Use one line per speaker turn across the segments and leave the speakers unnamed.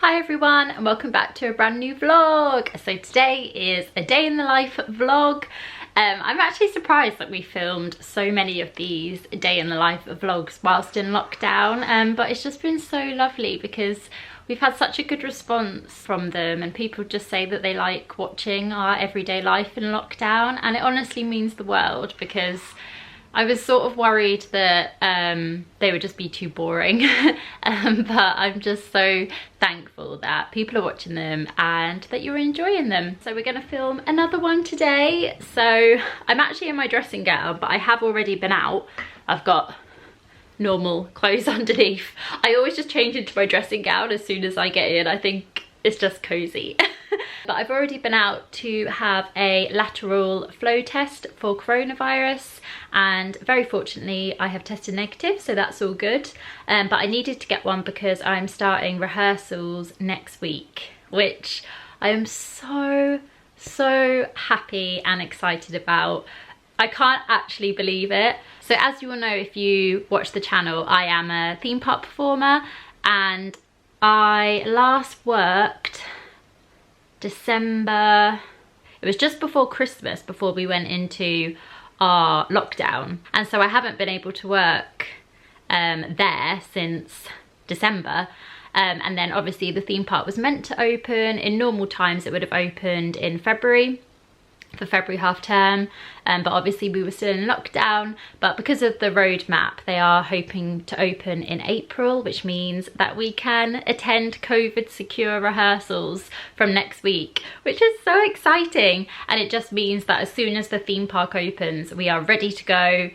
Hi everyone and welcome back to a brand new vlog. So today is a day in the life vlog. I'm actually surprised that we filmed so many of these day in the life vlogs whilst in lockdown, but it's just been so lovely because we've had such a good response from them and people just say that they like watching our everyday life in lockdown, and it honestly means the world because I was sort of worried that they would just be too boring, but I'm just so thankful that people are watching them and that you're enjoying them. So we're gonna film another one today. So I'm actually in my dressing gown, but I have already been out. I've got normal clothes underneath. I always just change into my dressing gown as soon as I get in. I think it's just cozy. But I've already been out to have a lateral flow test for coronavirus, and very fortunately I have tested negative, so that's all good. But I needed to get one because I'm starting rehearsals next week, which I am so happy and excited about. I can't actually believe it. So as you all know, if you watch the channel, I am a theme park performer, and I last worked December, it was just before Christmas, before we went into our lockdown, and so I haven't been able to work there since December. And then obviously the theme park was meant to open in normal times. It would have opened in February for February half term, but obviously we were still in lockdown. But because of the roadmap, they are hoping to open in April, which means that we can attend COVID secure rehearsals from next week, which is so exciting. And it just means that as soon as the theme park opens, we are ready to go.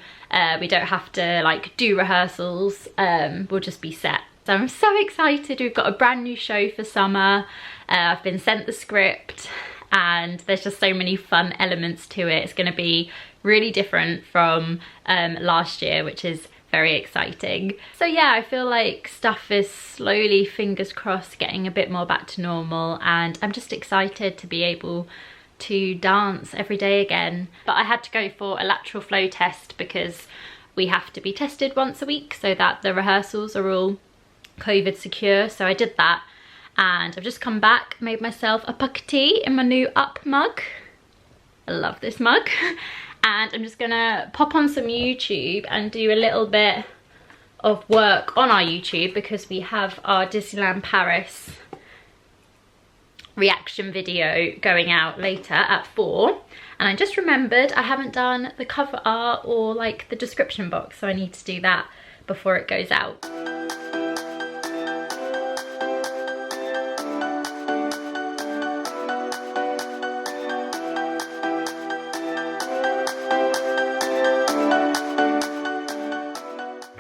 We don't have to like do rehearsals, we'll just be set. So I'm so excited. We've got a brand new show for summer. I've been sent the script, and there's just so many fun elements to it. It's going to be really different from last year, which is very exciting. So yeah, I feel like stuff is slowly, fingers crossed, getting a bit more back to normal, and I'm just excited to be able to dance every day again. But I had to go for a lateral flow test because we have to be tested once a week so that the rehearsals are all COVID secure. So I did that, and I've just come back, made myself a puck tea in my new Up mug. I love this mug. And I'm just gonna pop on some YouTube and do a little bit of work on our YouTube because we have our Disneyland Paris reaction video going out later at 4. And I just remembered I haven't done the cover art or like the description box, so I need to do that before it goes out.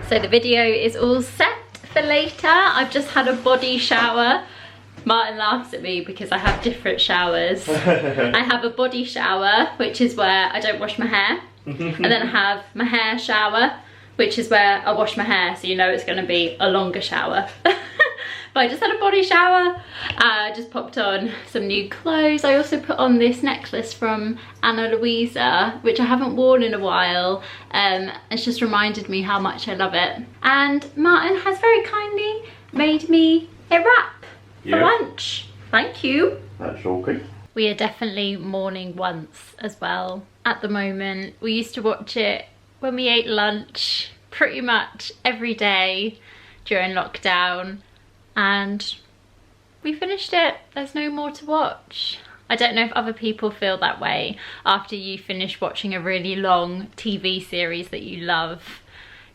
So the video is all set for later. I've just had a body shower. Martyn laughs at me because I have different showers. I have a body shower, which is where I don't wash my hair. And then I have my hair shower, which is where I wash my hair, so you know it's going to be a longer shower. But I just had a body shower. I just popped on some new clothes. I also put on this necklace from Anna Louisa, which I haven't worn in a while. It's just reminded me how much I love it. And Martyn has very kindly made me a wrap for lunch. Thank you.
That's okay.
We are definitely mourning once as well at the moment. We used to watch it when we ate lunch pretty much every day during lockdown, and we finished it. There's no more to watch. I don't know if other people feel that way after you finish watching a really long TV series that you love.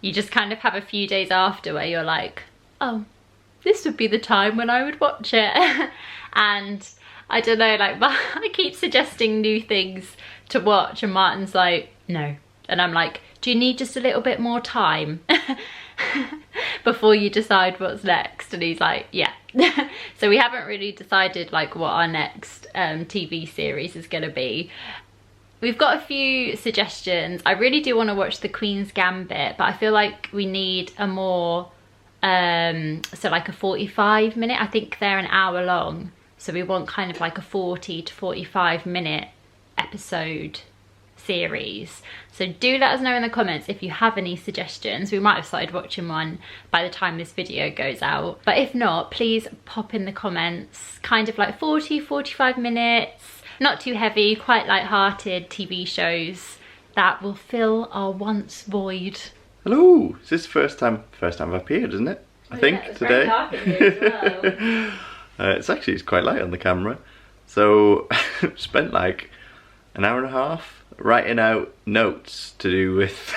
You just kind of have a few days after where you're like, oh, this would be the time when I would watch it. And I don't know, like I keep suggesting new things to watch and Martyn's like, no. And I'm like, do you need just a little bit more time before you decide what's next? And he's like, yeah. So we haven't really decided like what our next TV series is going to be. We've got a few suggestions. I really do want to watch The Queen's Gambit, but I feel like we need a more so like a 45 minute. I think they're an hour long, so we want kind of like a 40 to 45 minute episode series. So do let us know in the comments if you have any suggestions. We might have started watching one by the time this video goes out. But if not, please pop in the comments, kind of like 40-45 minutes, not too heavy, quite light-hearted TV shows that will fill our once void.
Hello! Is this the first time I've appeared, isn't it? I think
it's
today.
very dark in here as well.
It's quite light on the camera. So spent like an hour and a half writing out notes to do with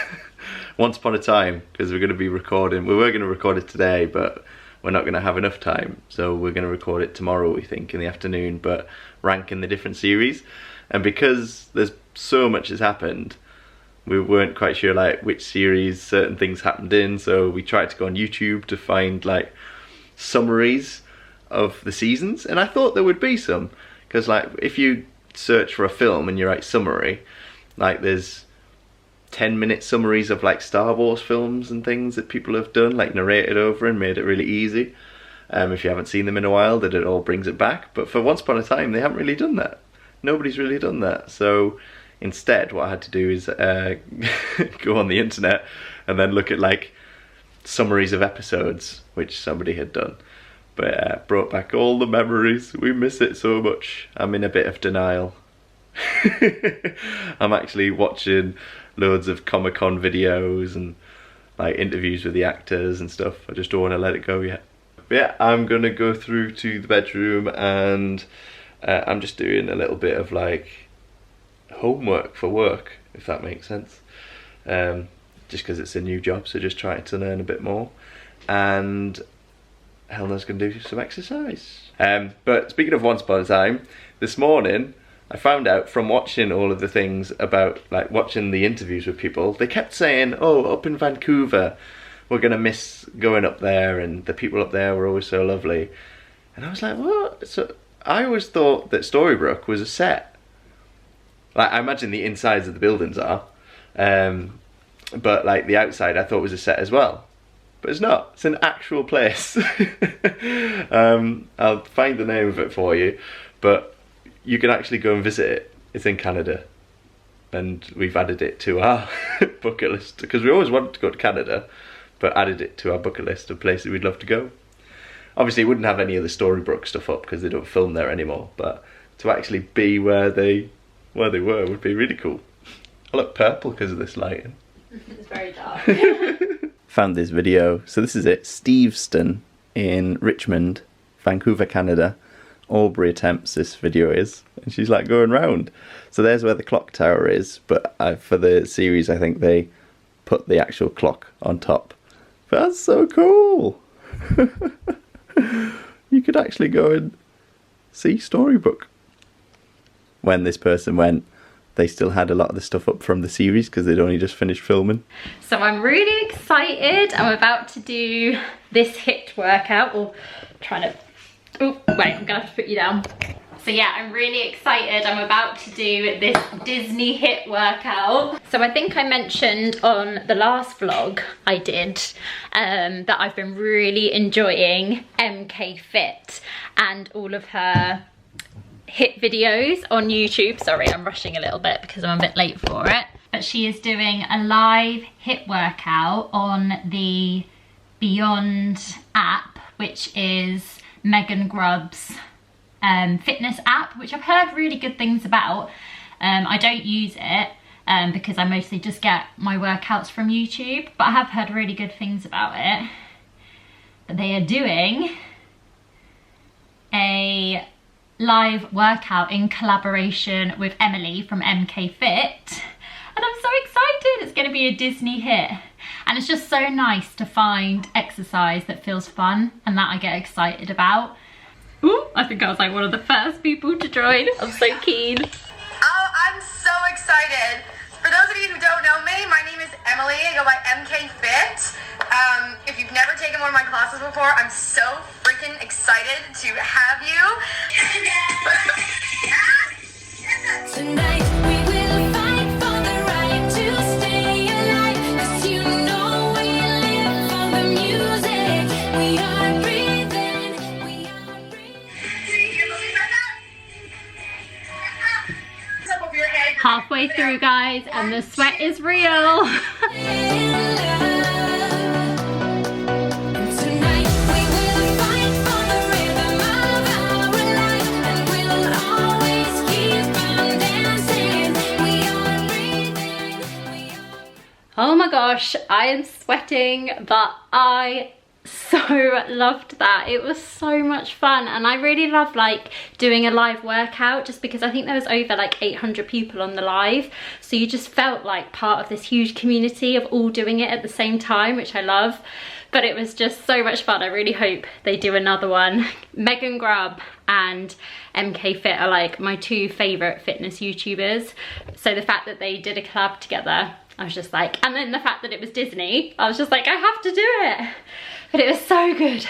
Once Upon a Time, because we were going to record it today, but we're not going to have enough time, so we're going to record it tomorrow, we think, in the afternoon, but ranking the different series. And because there's so much has happened, we weren't quite sure like which series certain things happened in, so we tried to go on YouTube to find like summaries of the seasons, and I thought there would be some, because like if you search for a film and you write summary, like there's 10-minute summaries of like Star Wars films and things that people have done, like narrated over and made it really easy. If you haven't seen them in a while, that it all brings it back. But for Once Upon a Time, they haven't really done that. Nobody's really done that. So instead, what I had to do is go on the internet and then look at like summaries of episodes, which somebody had done. But brought back all the memories. We miss it so much. I'm in a bit of denial. I'm actually watching loads of Comic-Con videos and like interviews with the actors and stuff. I just don't want to let it go yet. But yeah, I'm gonna go through to the bedroom and I'm just doing a little bit of like homework for work, if that makes sense. Just because it's a new job, so just trying to learn a bit more. And Helena's gonna do some exercise. But speaking of Once Upon a Time, this morning I found out from watching all of the things about, like watching the interviews with people, they kept saying, oh, up in Vancouver, we're gonna miss going up there and the people up there were always so lovely. And I was like, what? So I always thought that Storybrooke was a set. Like I imagine the insides of the buildings are, but like the outside I thought was a set as well. But it's not, it's an actual place. I'll find the name of it for you, but you can actually go and visit it. It's in Canada. And we've added it to our bucket list, because we always wanted to go to Canada, but added it to our bucket list of places we'd love to go. Obviously it wouldn't have any of the Storybrooke stuff up because they don't film there anymore, but to actually be where they were would be really cool. I look purple because of this lighting.
It's very dark.
Found this video, so this is it, Steveston in Richmond, Vancouver, Canada. Albury attempts this video is, and she's like going round. So there's where the clock tower is, but for the series I think they put the actual clock on top. But that's so cool. You could actually go and see Storybrooke. When this person went, they still had a lot of the stuff up from the series because they'd only just finished filming.
So I'm really excited. I'm about to do this HIIT workout, or trying to, oh wait, I'm gonna have to put you down. So yeah, I'm really excited. I'm about to do this Disney HIIT workout. So I think I mentioned on the last vlog I did that I've been really enjoying MK Fit and all of her HIIT videos on YouTube. Sorry, I'm rushing a little bit because I'm a bit late for it. But she is doing a live HIIT workout on the Beyond app, which is Megan Grubb's fitness app, which I've heard really good things about. I don't use it because I mostly just get my workouts from YouTube, but I have heard really good things about it. But they are doing a live workout in collaboration with Emily from MK Fit, and I'm so excited. It's going to be a Disney HIIT, and it's just so nice to find exercise that feels fun and that I get excited about. Ooh, I think I was like one of the first people to join. I'm so keen.
Oh, I'm so excited. For those of you who don't know me, my name is Emily. I go by MK Fit. If you've never taken one of my classes before, I'm so freaking excited to have you.
Tonight we will fight for the right to stay alive, 'cause you know we live for the music. We are breathing, we are breathing.
Up over your head.
halfway through, guys, and the sweat is real. Oh my gosh, I am sweating, but I so loved that. It was so much fun, and I really love like doing a live workout, just because I think there was over like 800 people on the live, so you just felt like part of this huge community of all doing it at the same time, which I love. But it was just so much fun. I really hope they do another one. Megan Grubb and MK Fit are like my two favourite fitness YouTubers, so the fact that they did a collab together, I was just like, and then the fact that it was Disney, I was just like, I have to do it. But it was so good,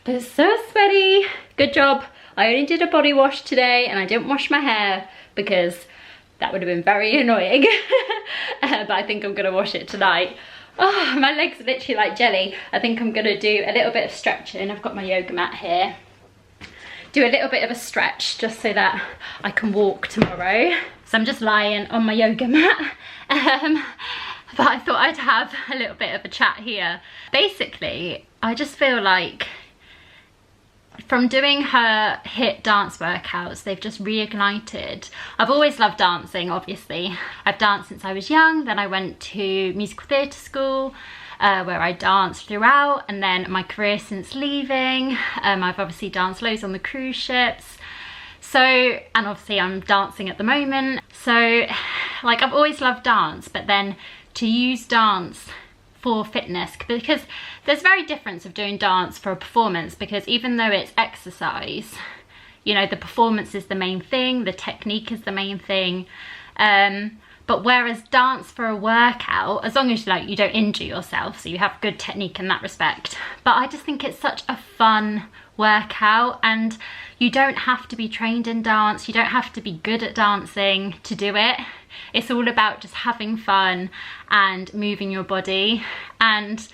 but it's so sweaty. Good job. I only did a body wash today and I didn't wash my hair because that would have been very annoying. But I think I'm gonna wash it tonight. Oh, my legs are literally like jelly. I think I'm gonna do a little bit of stretching. I've got my yoga mat here. Do a little bit of a stretch just so that I can walk tomorrow. So I'm just lying on my yoga mat. But I thought I'd have a little bit of a chat here. Basically, I just feel like from doing her HIIT dance workouts, they've just reignited. I've always loved dancing, obviously. I've danced since I was young, then I went to musical theatre school, where I danced throughout, and then my career since leaving. I've obviously danced loads on the cruise ships. So, and obviously I'm dancing at the moment. So, like, I've always loved dance, but then to use dance for fitness, because there's very difference of doing dance for a performance, because even though it's exercise, you know, the performance is the main thing, the technique is the main thing. But whereas dance for a workout, as long as like you don't injure yourself, so you have good technique in that respect. But I just think it's such a fun workout, and you don't have to be trained in dance, you don't have to be good at dancing to do it. It's all about just having fun and moving your body, and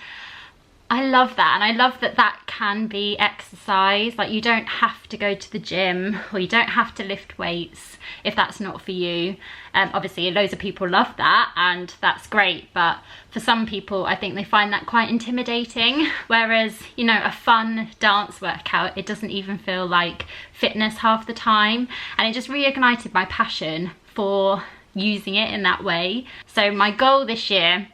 I love that. And I love that that can be exercise. Like, you don't have to go to the gym, or you don't have to lift weights if that's not for you. Obviously loads of people love that, and that's great, but for some people I think they find that quite intimidating. Whereas, you know, a fun dance workout, it doesn't even feel like fitness half the time, and it just reignited my passion for using it in that way. So my goal this year,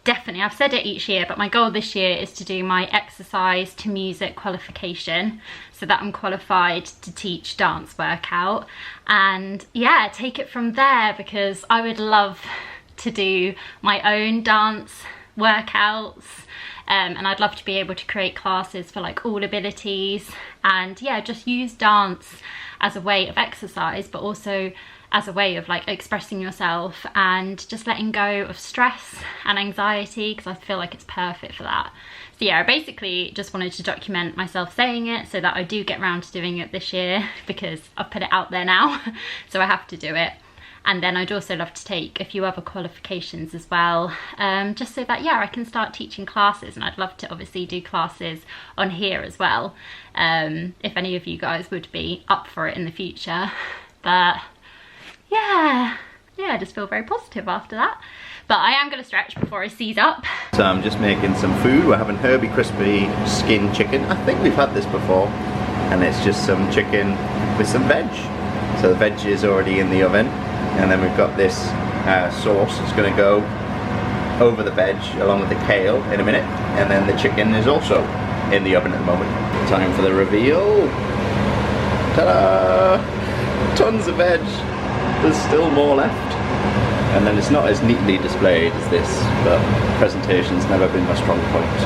definitely, I've said it each year, but my goal this year is to do my exercise to music qualification, so that I'm qualified to teach dance workout, and yeah, take it from there, because I would love to do my own dance workouts, and I'd love to be able to create classes for like all abilities, and yeah, just use dance as a way of exercise, but also as a way of like expressing yourself and just letting go of stress and anxiety, because I feel like it's perfect for that. So yeah, I basically just wanted to document myself saying it, so that I do get around to doing it this year, because I've put it out there now. So I have to do it. And then I'd also love to take a few other qualifications as well, just so that, yeah, I can start teaching classes, and I'd love to obviously do classes on here as well, if any of you guys would be up for it in the future. But yeah, I just feel very positive after that. But I am going to stretch before I seize up.
So I'm just making some food. We're having Herbie Crispy skin chicken. I think we've had this before. And it's just some chicken with some veg. So the veg is already in the oven. And then we've got this sauce that's going to go over the veg along with the kale in a minute. And then the chicken is also in the oven at the moment. Time for the reveal. Ta-da! Tons of veg. There's still more left. And then it's not as neatly displayed as this, but presentation's never been my strong point.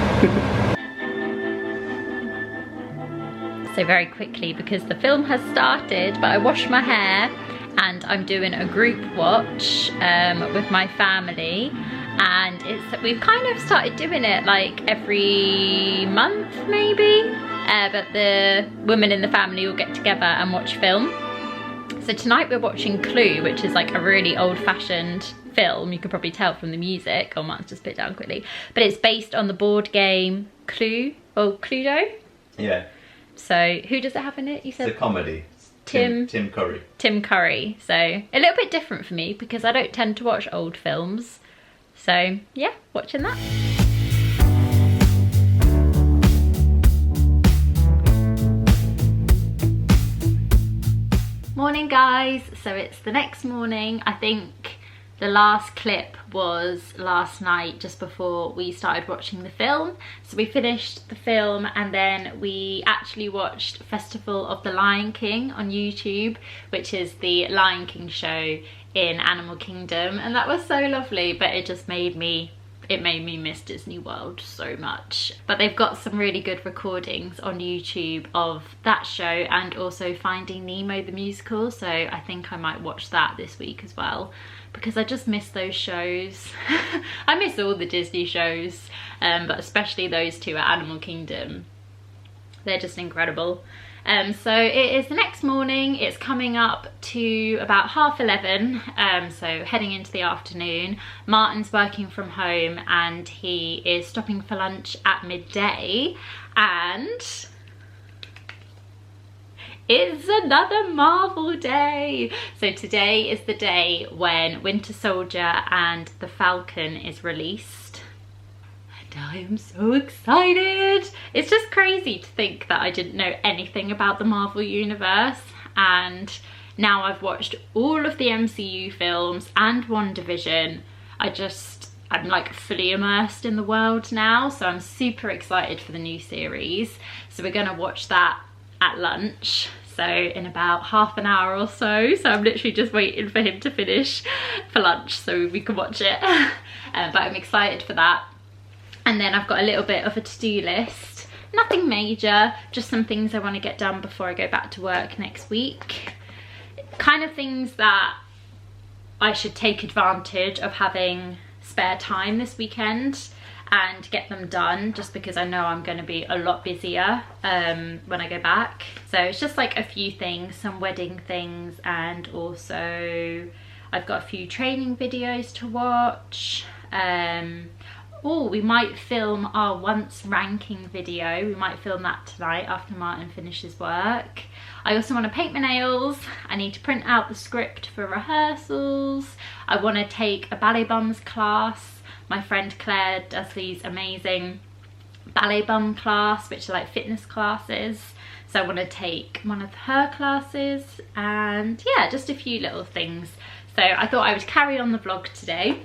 So very quickly, because the film has started, but I washed my hair and I'm doing a group watch with my family, and we've kind of started doing it like every month maybe, but the women in the family will get together and watch film. So tonight we're watching Clue, which is like a really old-fashioned film. You can probably tell from the music. Oh, Martyn's just put it down quickly. But it's based on the board game Clue, or Cluedo.
Yeah.
So who does it have in it? You said
it's a comedy. Tim Curry.
Tim Curry. So a little bit different for me because I don't tend to watch old films. So yeah, watching that. Morning guys, so it's the next morning. I think the last clip was last night just before we started watching the film. So we finished the film and then we actually watched Festival of the Lion King on YouTube, which is the Lion King show in Animal Kingdom, and that was so lovely, but it just made me miss Disney World so much. But they've got some really good recordings on YouTube of that show and also Finding Nemo the musical, so I think I might watch that this week as well because I just miss those shows. I miss all the Disney shows, but especially those two at Animal Kingdom. They're just incredible. So it is the next morning. It's coming up to about 11:30, so heading into the afternoon. Martyn's working from home and he is stopping for lunch at midday, and it's another Marvel day. So today is the day when Winter Soldier and the Falcon is released. And I am so excited. It's just crazy to think that I didn't know anything about the Marvel universe, and now I've watched all of the MCU films and WandaVision. I'm like fully immersed in the world now, so I'm super excited for the new series. So we're gonna watch that at lunch, so in about half an hour or so. So I'm literally just waiting for him to finish for lunch so we can watch it. But I'm excited for that. And then I've got a little bit of a to-do list. Nothing major, just some things I want to get done before I go back to work next week. Kind of things that I should take advantage of having spare time this weekend and get them done, just because I know I'm going to be a lot busier when I go back. So it's just like a few things, some wedding things, and also I've got a few training videos to watch. Oh, we might film our once ranking video. We might film that tonight after Martyn finishes work. I also want to paint my nails. I need to print out the script for rehearsals. I want to take a ballet bums class. My friend Claire does these amazing ballet bum class, which are like fitness classes. So I want to take one of her classes, and yeah, just a few little things. So I thought I would carry on the vlog today,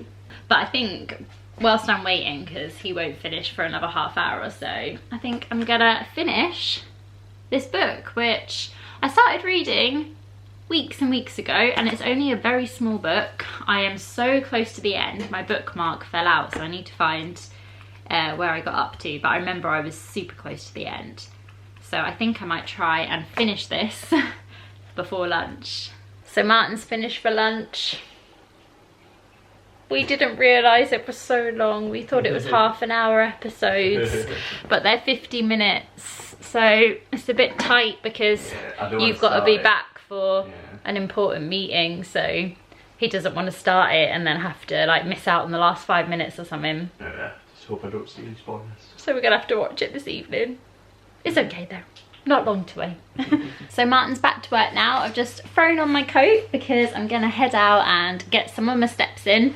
but I think whilst I'm waiting, because he won't finish for another half hour or so, I think I'm gonna finish this book, which I started reading weeks and weeks ago, and it's only a very small book. I am so close to the end. My bookmark fell out, so I need to find where I got up to, but I remember I was super close to the end. So I think I might try and finish this before lunch. So Martyn's finished for lunch. We didn't realise it was so long. We thought it was half an hour episodes, but they're 50 minutes. So it's a bit tight because you've got to be back for an important meeting. So he doesn't want to start it and then have to like miss out on the last 5 minutes or something.
Yeah, just hope I don't see any spoilers.
So we're gonna have to watch it this evening. It's okay though. Not long to wait. So Martyn's back to work now. I've just thrown on my coat because I'm gonna head out and get some of my steps in.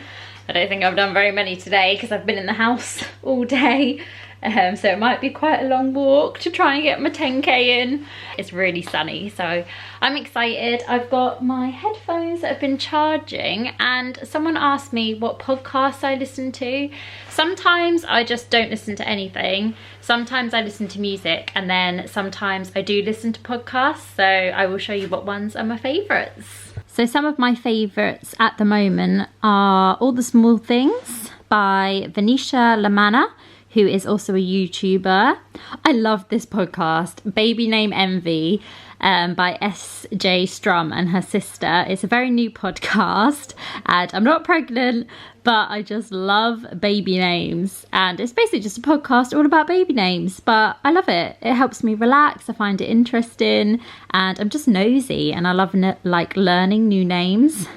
I don't think I've done very many today because I've been in the house all day. So it might be quite a long walk to try and get my 10k in. It's really sunny, so I'm excited. I've got my headphones that have been charging, and someone asked me what podcasts I listen to. Sometimes I just don't listen to anything. Sometimes I listen to music, and then sometimes I do listen to podcasts. So I will show you what ones are my favourites. So some of my favourites at the moment are All the Small Things by Venetia Lamanna, who is also a YouTuber. I love this podcast, Baby Name Envy, by SJ Strum and her sister. It's a very new podcast, and I'm not pregnant, but I just love baby names. And it's basically just a podcast all about baby names, but I love it. It helps me relax, I find it interesting, and I'm just nosy, and I love like learning new names.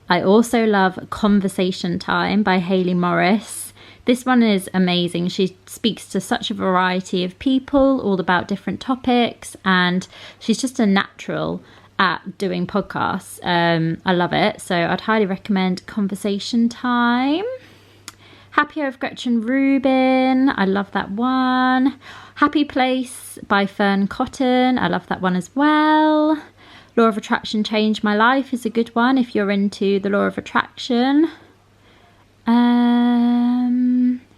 I also love Conversation Time by Hayley Morris, This one is amazing. She speaks to such a variety of people, all about different topics, and she's just a natural at doing podcasts. I love it. So I'd highly recommend Conversation Time. Happier with Gretchen Rubin. I love that one. Happy Place by Fern Cotton. I love that one as well. Law of Attraction Changed My Life is a good one if you're into the law of attraction.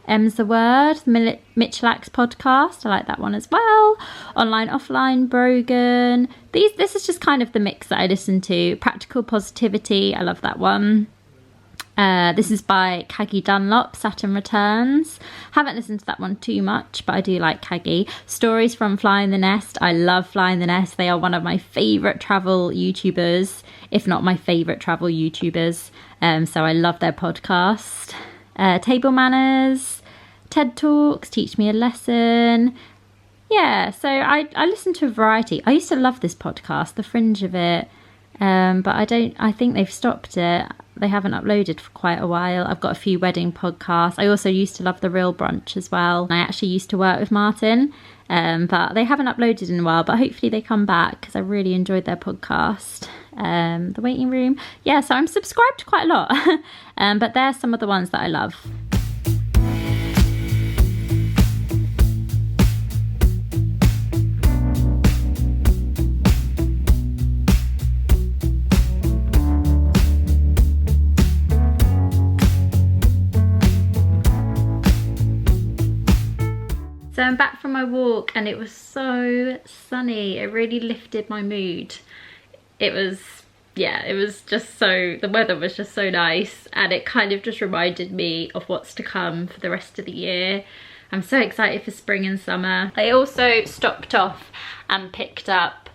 M's the Word, the Mitchellax podcast. I like that one as well. Online, Offline, Brogan. This is just kind of the mix that I listen to. Practical Positivity. I love that one. This is by Caggie Dunlop, Saturn Returns. Haven't listened to that one too much, but I do like Caggie. Stories from Flying the Nest. I love Flying the Nest. They are one of my favourite travel YouTubers, if not my favourite travel YouTubers. So I love their podcast. Table Manners, TED Talks, Teach Me a Lesson. Yeah, so I listen to a variety. I used to love this podcast, The Fringe of it, but I think they've stopped it. They haven't uploaded for quite a while. I've got a few wedding podcasts. I also used to love The Real Brunch as well. I actually used to work with Martyn, but they haven't uploaded in a while, but hopefully they come back because I really enjoyed their podcast. The Waiting Room. Yeah, so I'm subscribed to quite a lot, but they're some of the ones that I love. So I'm back from my walk and it was so sunny. It really lifted my mood. It was just so, the weather was just so nice, and it kind of just reminded me of what's to come for the rest of the year. I'm so excited for spring and summer. I also stopped off and picked up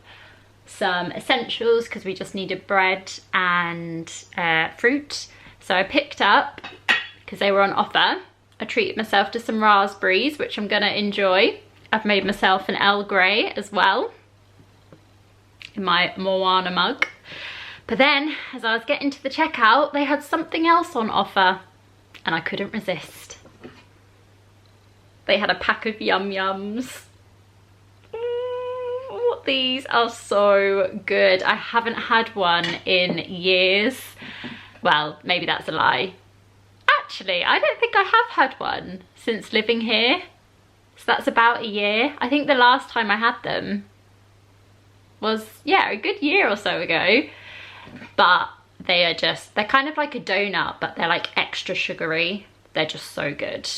some essentials because we just needed bread and fruit. So I picked up, because they were on offer, I treated myself to some raspberries, which I'm gonna enjoy. I've made myself an Earl Grey as well in my Moana mug. But then, as I was getting to the checkout, they had something else on offer and I couldn't resist. They had a pack of Yum Yums. These are so good. I haven't had one in years. Well, maybe that's a lie. Actually, I don't think I have had one since living here. So that's about a year. I think the last time I had them was, yeah, a good year or so ago. But they're kind of like a donut, but they're like extra sugary. They're just so good.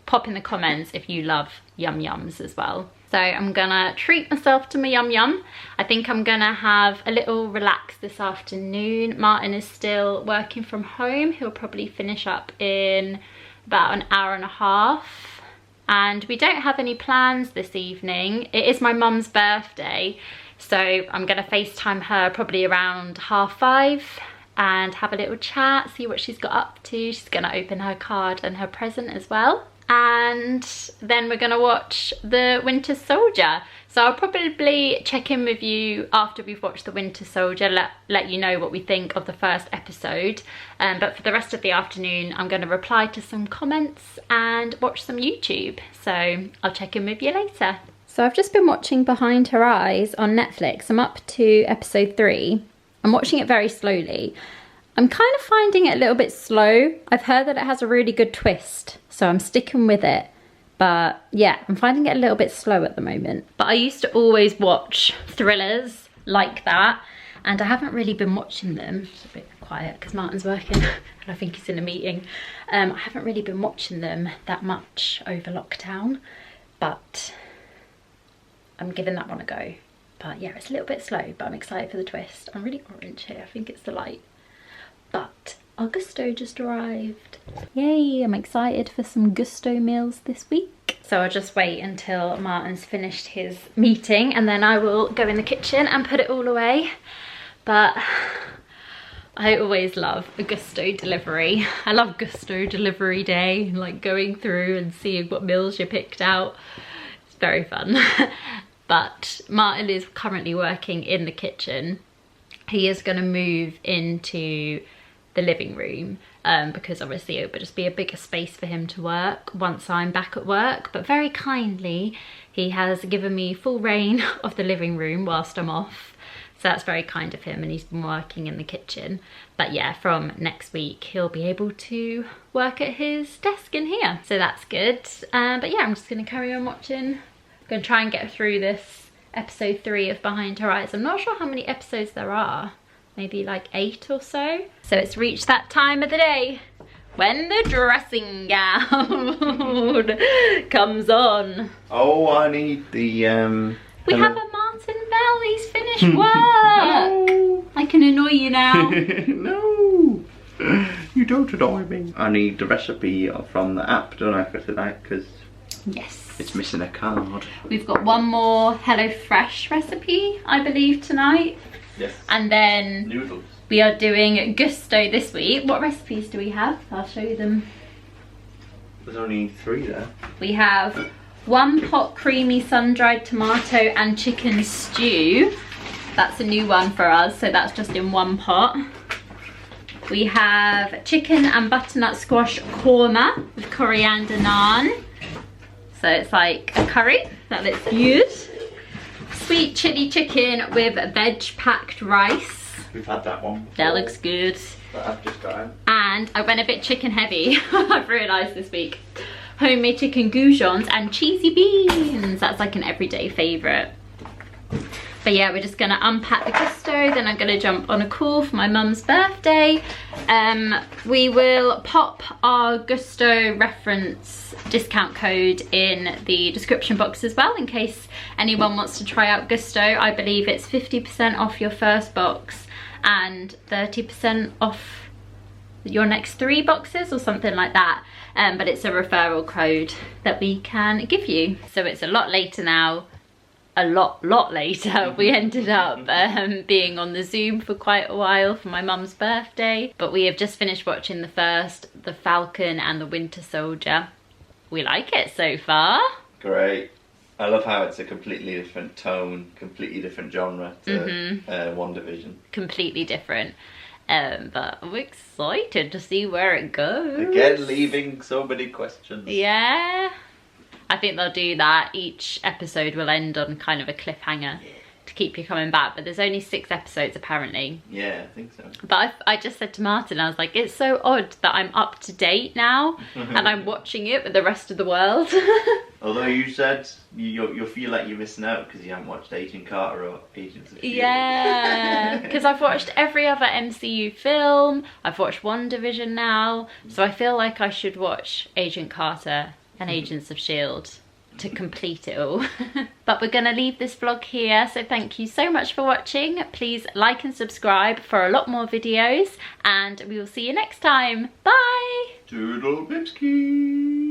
Pop in the comments if you love Yum Yums as well. So I'm gonna treat myself to my Yum Yum. I think I'm gonna have a little relax this afternoon. Martyn is still working from home. He'll probably finish up in about an hour and a half. And we don't have any plans this evening. It is my mum's birthday, so I'm gonna FaceTime her probably around 5:30 and have a little chat, see what she's got up to. She's gonna open her card and her present as well. And then we're gonna watch The Winter Soldier. So I'll probably check in with you after we've watched The Winter Soldier, let you know what we think of the first episode. But for the rest of the afternoon, I'm gonna reply to some comments and watch some YouTube. So I'll check in with you later. So I've just been watching Behind Her Eyes on Netflix. I'm up to episode 3. I'm watching it very slowly. I'm kind of finding it a little bit slow. I've heard that it has a really good twist, so I'm sticking with it. But yeah, I'm finding it a little bit slow at the moment. But I used to always watch thrillers like that, and I haven't really been watching them. It's a bit quiet because Martyn's working and I think he's in a meeting. I haven't really been watching them that much over lockdown, but I'm giving that one a go. But yeah, it's a little bit slow, but I'm excited for the twist. I'm really orange here, I think it's the light. But our Gusto just arrived. Yay, I'm excited for some Gusto meals this week. So I'll just wait until Martyn's finished his meeting and then I will go in the kitchen and put it all away. But I always love a Gusto delivery. I love Gusto delivery day, like going through and seeing what meals you picked out. It's very fun. But Martyn is currently working in the kitchen. He is going to move into the living room because obviously it would just be a bigger space for him to work once I'm back at work. But very kindly, he has given me full reign of the living room whilst I'm off. So that's very kind of him, and he's been working in the kitchen. But yeah, from next week, he'll be able to work at his desk in here. So that's good. But yeah, I'm just gonna carry on watching. I'm gonna try and get through this episode 3 of Behind Her Eyes. I'm not sure how many episodes there are. Maybe like 8 or so. So it's reached that time of the day when the dressing gown comes on.
Oh, I need the
we have a Martyn bell. He's finished work. No. I can annoy you now.
No, you don't annoy me. I need the recipe from the app, don't I, for tonight? Because
yes,
it's missing a card.
We've got one more HelloFresh recipe, I believe, tonight.
Yes.
And then
noodles.
We are doing gusto this week. What recipes do we have? I'll show you them.
There's only 3 there.
We have 1 pot creamy sun-dried tomato and chicken stew. That's a new one for us, so that's just in 1 pot. We have chicken and butternut squash korma with coriander naan. So it's like a curry. That looks good. Sweet chili chicken with veg packed rice.
We've had that one before.
That looks good.
But I've just got it.
And I went a bit chicken heavy, I've realised this week. Homemade chicken goujons and cheesy beans. That's like an everyday favourite. But yeah, we're just gonna unpack the gusto, then I'm gonna jump on a call for my mum's birthday. We will pop our gusto reference discount code in the description box as well, in case anyone wants to try out gusto. I believe it's 50% off your first box and 30% off your next 3 boxes or something like that. But it's a referral code that we can give you. So it's a lot later now. A lot later. We ended up being on the Zoom for quite a while for my mum's birthday, but we have just finished watching the first, The Falcon and the Winter Soldier. We like it so far.
Great. I love how it's a completely different tone, completely different genre to WandaVision.
Completely different. But I'm excited to see where it goes.
Again, leaving so many questions.
Yeah. I think they'll do that. Each episode will end on kind of a cliffhanger to keep you coming back. But there's only 6 episodes apparently.
Yeah, I think so.
But I just said to Martyn, I was like, it's so odd that I'm up to date now and I'm watching it with the rest of the world.
Although you said you'll feel like you're missing out because you haven't watched Agent Carter or Agents of S.H.I.E.L.D.
Yeah, because I've watched every other MCU film. I've watched WandaVision now. So I feel like I should watch Agent Carter and Agents of S.H.I.E.L.D. to complete it all. But we're gonna leave this vlog here, so thank you so much for watching. Please like and subscribe for a lot more videos, and we will see you next time. Bye!
Toodle Bipski!